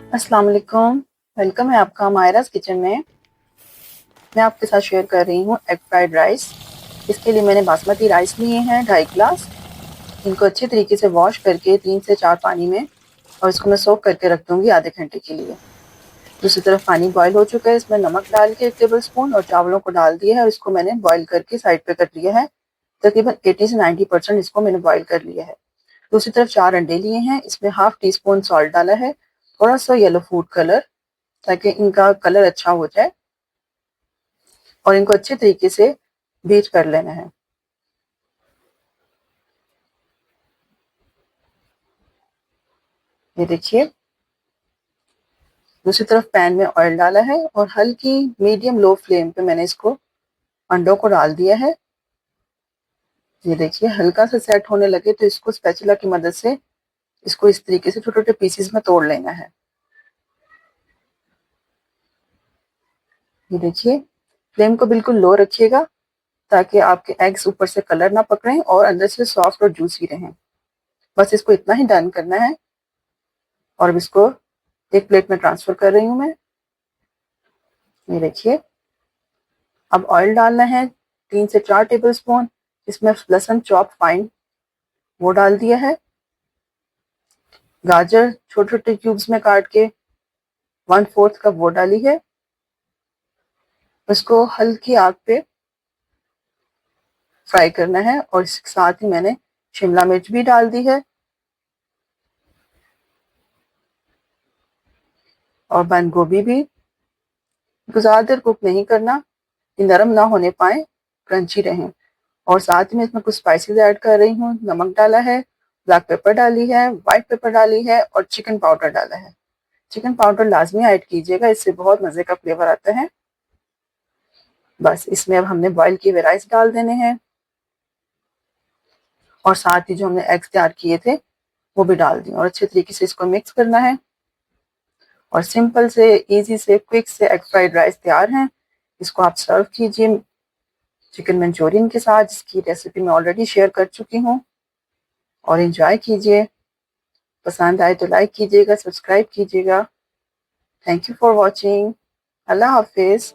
अस्सलाम वालेकुम। वेलकम है आपका मायरा's किचन में। मैं आपके साथ शेयर कर रही हूँ एग फ्राइड राइस। इसके लिए मैंने बासमती राइस लिए हैं 2.5 गिलास। इनको अच्छे तरीके से वॉश करके 3 से 4 पानी में और इसको मैं सोक करके रख दूँगी आधे घंटे के लिए। दूसरी तरफ पानी बॉयल हो चुका है, इसमें नमक डाल के 1 टेबल स्पून और चावलों को डाल दिया है और इसको मैंने बॉयल करके साइड पे कर लिया है। तकरीबन 80 से 90% इसको मैंने बॉयल कर लिया है। दूसरी तरफ 4 अंडे लिए हैं, इसमें हाफ टी स्पून सॉल्ट डाला है, थोड़ा सा येलो फूड कलर ताकि इनका कलर अच्छा हो जाए और इनको अच्छे तरीके से बीट कर लेना है। ये देखिए, दूसरी तरफ पैन में ऑयल डाला है और हल्की मीडियम लो फ्लेम पे मैंने इसको अंडों को डाल दिया है। ये देखिए, हल्का सा सेट होने लगे तो इसको स्पैचुला की मदद से इसको इस तरीके से छोटे छोटे पीसेस में तोड़ लेना है। ये देखिए, फ्लेम को बिल्कुल लो रखिएगा ताकि आपके एग्स ऊपर से कलर ना पकड़ें और अंदर से सॉफ्ट और जूसी रहें। बस इसको इतना ही डन करना है और अब इसको एक प्लेट में ट्रांसफर कर रही हूँ मैं। ये देखिए, अब ऑयल डालना है 3 से 4 टेबल स्पून। इसमें लहसुन चॉप फाइन वो डाल दिया है। गाजर छोटे छोटे क्यूब्स में काट के 1/4 कप वो डाली है। इसको हल्की आग पे फ्राई करना है और इसके साथ ही मैंने शिमला मिर्च भी डाल दी है और बंद गोभी भी। ज़्यादा देर कुक नहीं करना, ये नरम ना होने पाए, क्रंची रहें। और साथ में इसमें कुछ स्पाइसेस ऐड कर रही हूँ। नमक डाला है, ब्लैक पेपर डाली है, व्हाइट पेपर डाली है और चिकन पाउडर डाला है। चिकन पाउडर लाजमी ऐड कीजिएगा, इससे बहुत मज़े का फ्लेवर आता है। बस इसमें अब हमने बॉईल किए हुए राइस डाल देने हैं और साथ ही जो हमने एग्स तैयार किए थे वो भी डाल दिए और अच्छे तरीके से इसको मिक्स करना है और सिंपल से इजी से क्विक से एग फ्राइड राइस तैयार हैं। इसको आप सर्व कीजिए चिकन मंचूरियन के साथ, जिसकी रेसिपी मैं ऑलरेडी शेयर कर चुकी हूँ, और एंजॉय कीजिए। पसंद आए तो लाइक कीजिएगा, सब्सक्राइब कीजिएगा। Thank you for watching. अल्लाह हाफिज़।